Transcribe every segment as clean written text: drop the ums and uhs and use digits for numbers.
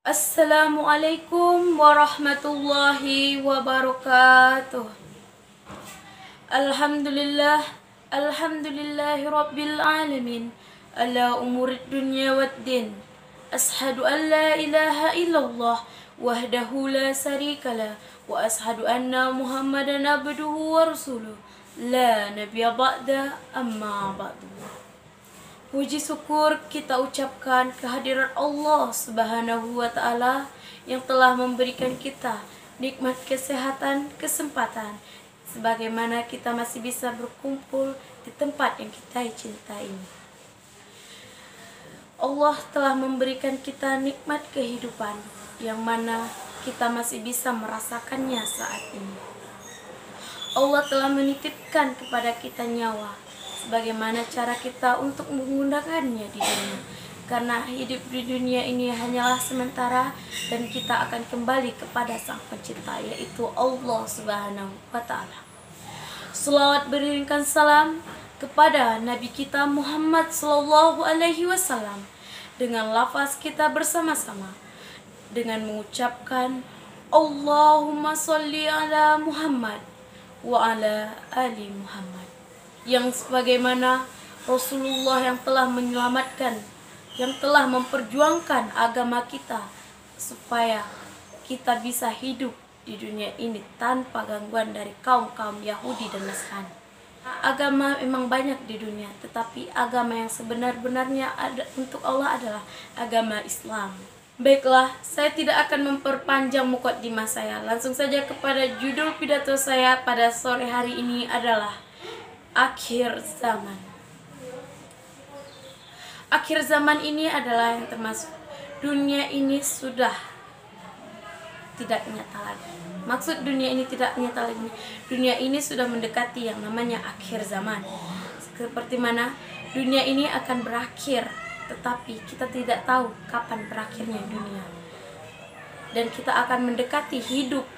Assalamualaikum warahmatullahi wabarakatuh. Alhamdulillah, alhamdulillahi rabbil alamin. Ala umurid dunya waddin. Ashadu an la ilaha illallah wahdahu la syarikalah wa ashadu anna Muhammadan abduhu wa rasuluh. La nabiyya ba'da amma ba'du. Puji syukur kita ucapkan kehadiran Allah Subhanahu wa Ta'ala yang telah memberikan kita nikmat kesehatan, kesempatan, sebagaimana kita masih bisa berkumpul di tempat yang kita cintai ini. Allah telah memberikan kita nikmat kehidupan yang mana kita masih bisa merasakannya saat ini. Allah telah menitipkan kepada kita nyawa, bagaimana cara kita untuk menggunakannya di dunia. Karena hidup di dunia ini hanyalah sementara dan kita akan kembali kepada Sang Pencipta, yaitu Allah Subhanahu wa Ta'ala. Selawat beriringkan salam kepada Nabi kita Muhammad sallallahu alaihi wasallam dengan lafaz kita bersama-sama dengan mengucapkan Allahumma sholli ala Muhammad wa ala ali Muhammad, yang sebagaimana Rasulullah yang telah menyelamatkan, yang telah memperjuangkan agama kita supaya kita bisa hidup di dunia ini tanpa gangguan dari kaum-kaum Yahudi dan Nasrani. Agama memang banyak di dunia, tetapi agama yang sebenar-benarnya ada untuk Allah adalah agama Islam. Baiklah, saya tidak akan memperpanjang mukadimah saya. Langsung saja kepada judul pidato saya pada sore hari ini adalah akhir zaman. Akhir zaman ini adalah yang termasuk dunia ini sudah tidak nyata lagi. Maksud dunia ini tidak nyata lagi, dunia ini sudah mendekati yang namanya akhir zaman. Seperti mana dunia ini akan berakhir, tetapi kita tidak tahu kapan berakhirnya dunia. Dan kita akan mendekati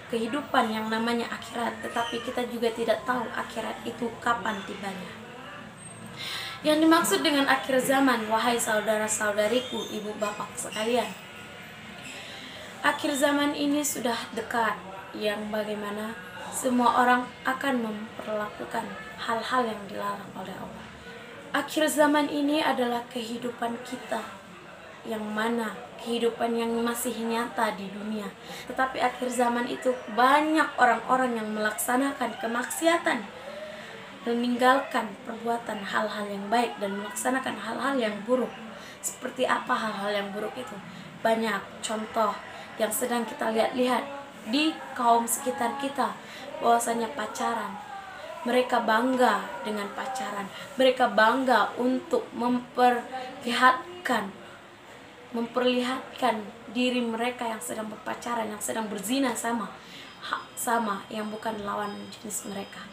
kehidupan yang namanya akhirat, tetapi kita juga tidak tahu akhirat itu kapan tibanya. Yang dimaksud dengan akhir zaman, wahai saudara-saudariku, ibu bapak sekalian, akhir zaman ini sudah dekat, yang bagaimana semua orang akan memperlakukan hal-hal yang dilarang oleh Allah. Akhir zaman ini adalah kehidupan kita, yang mana kehidupan yang masih nyata di dunia. Tetapi akhir zaman itu banyak orang-orang yang melaksanakan kemaksiatan, meninggalkan perbuatan hal-hal yang baik dan melaksanakan hal-hal yang buruk. Seperti apa hal-hal yang buruk itu? Banyak contoh yang sedang kita lihat-lihat di kaum sekitar kita, bahwasanya pacaran. Mereka bangga dengan pacaran. Mereka bangga untuk memperlihatkan diri mereka yang sedang berpacaran, yang sedang berzina sama yang bukan lawan jenis mereka.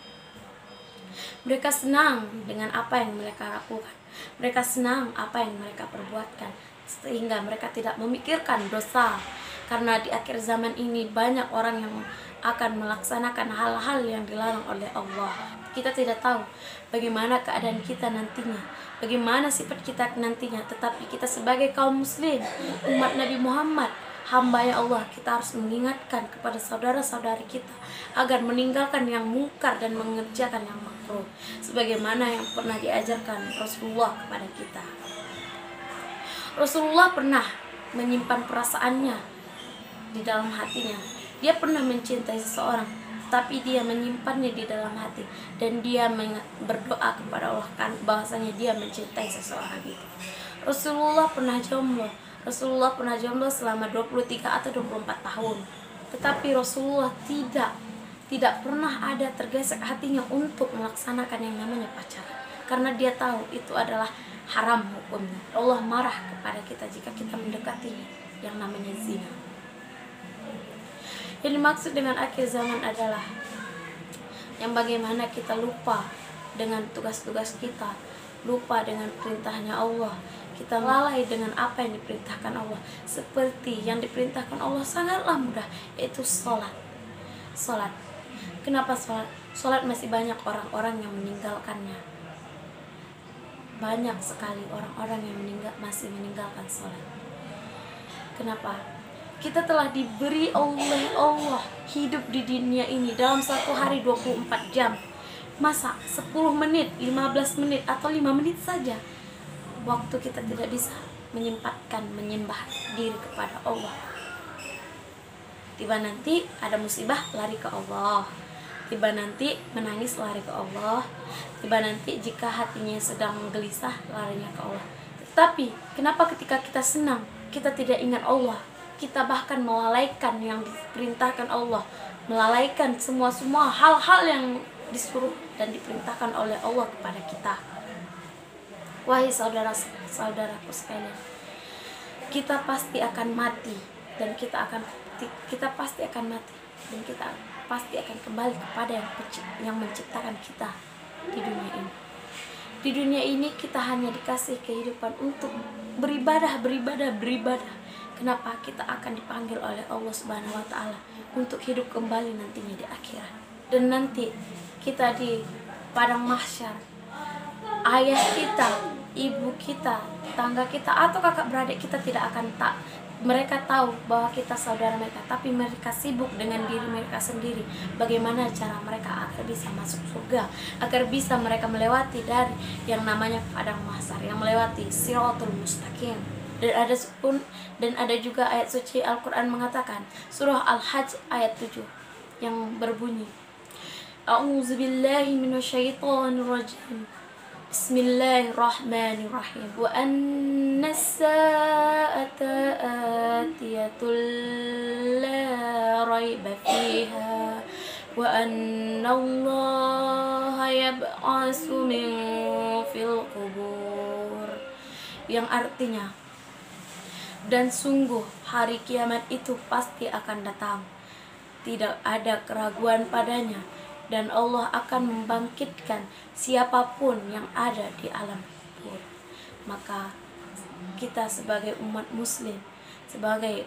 Mereka senang dengan apa yang mereka lakukan. Mereka senang apa yang mereka perbuatkan, sehingga mereka tidak memikirkan dosa. Karena di akhir zaman ini banyak orang yang akan melaksanakan hal-hal yang dilarang oleh Allah. Kita tidak tahu bagaimana keadaan kita nantinya, bagaimana sifat kita nantinya. Tetapi kita sebagai kaum muslim, umat Nabi Muhammad, hamba ya Allah, kita harus mengingatkan kepada saudara-saudari kita agar meninggalkan yang mungkar dan mengerjakan yang makruh, sebagaimana yang pernah diajarkan Rasulullah kepada kita. Rasulullah pernah menyimpan perasaannya di dalam hatinya. Dia pernah mencintai seseorang, tapi dia menyimpannya di dalam hati, dan dia berdoa kepada Allah kan bahwasanya dia mencintai seseorang itu. Rasulullah pernah jomblo selama 23 atau 24 tahun. Tetapi Rasulullah tidak pernah ada tergesek hatinya untuk melaksanakan yang namanya pacaran, karena dia tahu itu adalah haram hukumnya. Allah marah kepada kita jika kita mendekatinya, yang namanya zina. Yang dimaksud dengan akhir zaman adalah yang bagaimana kita lupa dengan tugas-tugas kita, lupa dengan perintahnya Allah, kita lalai dengan apa yang diperintahkan Allah. Seperti yang diperintahkan Allah sangatlah mudah, yaitu sholat. Kenapa sholat? Sholat masih banyak orang-orang yang meninggalkannya. Banyak sekali orang-orang yang masih meninggalkan sholat. Kenapa? Kita telah diberi oleh Allah hidup di dunia ini dalam satu hari 24 jam. Masa 10 menit, 15 menit, atau 5 menit saja waktu kita tidak bisa menyempatkan menyembah diri kepada Allah. Tiba nanti ada musibah, lari ke Allah. Tiba nanti menangis, lari ke Allah. Tiba nanti jika hatinya sedang gelisah, larinya ke Allah. Tetapi kenapa ketika kita senang kita tidak ingat Allah? Kita bahkan melalaikan yang diperintahkan Allah, melalaikan semua hal-hal yang disuruh dan diperintahkan oleh Allah kepada kita. Wahai saudara-saudaraku sekalian, kita pasti akan mati dan kita pasti akan mati dan kita pasti akan kembali kepada yang menciptakan kita di dunia ini. Di dunia ini kita hanya dikasih kehidupan untuk beribadah. Kenapa? Kita akan dipanggil oleh Allah Subhanahu wa taala untuk hidup kembali nantinya di akhirat. Dan nanti kita di padang mahsyar, ayah kita, ibu kita, tetangga kita, atau kakak beradik kita tidak akan mereka tahu bahwa kita saudara mereka, tapi mereka sibuk dengan diri mereka sendiri. Bagaimana cara mereka agar bisa masuk surga, agar bisa mereka melewati dari yang namanya padang mahsyar, yang melewati Shiratul Mustaqim. Dan ada juga ayat suci Al-Quran mengatakan, surah Al-Hajj ayat 7 yang berbunyi, A'udzubillahi minasyaitonirrajim. Bismillahirrahmanirrahim. Wa anna as-sa'ata atiyatul la raiba fiha wa anna Allaha yab'asu min fil qubur. Yang artinya, dan sungguh hari kiamat itu pasti akan datang, tidak ada keraguan padanya, dan Allah akan membangkitkan siapapun yang ada di alam kubur. Maka kita sebagai umat muslim, sebagai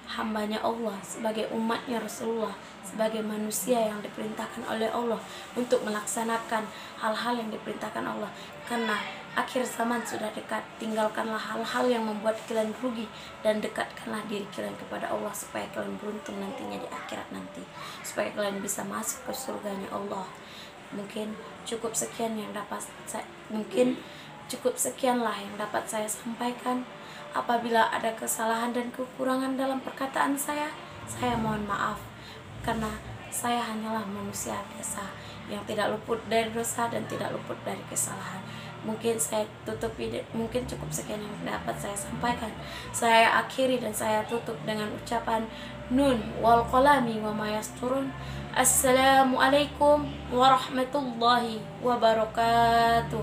hambanya Allah, sebagai umatnya Rasulullah, sebagai manusia yang diperintahkan oleh Allah untuk melaksanakan hal-hal yang diperintahkan Allah, karena akhir zaman sudah dekat. Tinggalkanlah hal-hal yang membuat kalian rugi dan dekatkanlah diri kalian kepada Allah supaya kalian beruntung nantinya di akhirat nanti, supaya kalian bisa masuk ke surganya Allah. Mungkin cukup sekianlah yang dapat saya sampaikan. Apabila ada kesalahan dan kekurangan dalam perkataan saya mohon maaf, karena saya hanyalah manusia biasa yang tidak luput dari dosa dan tidak luput dari kesalahan. Mungkin cukup sekian yang dapat saya sampaikan. Saya akhiri dan saya tutup dengan ucapan Nun wal qalami wa ma yasturun. Assalamualaikum warahmatullahi wabarakatuh.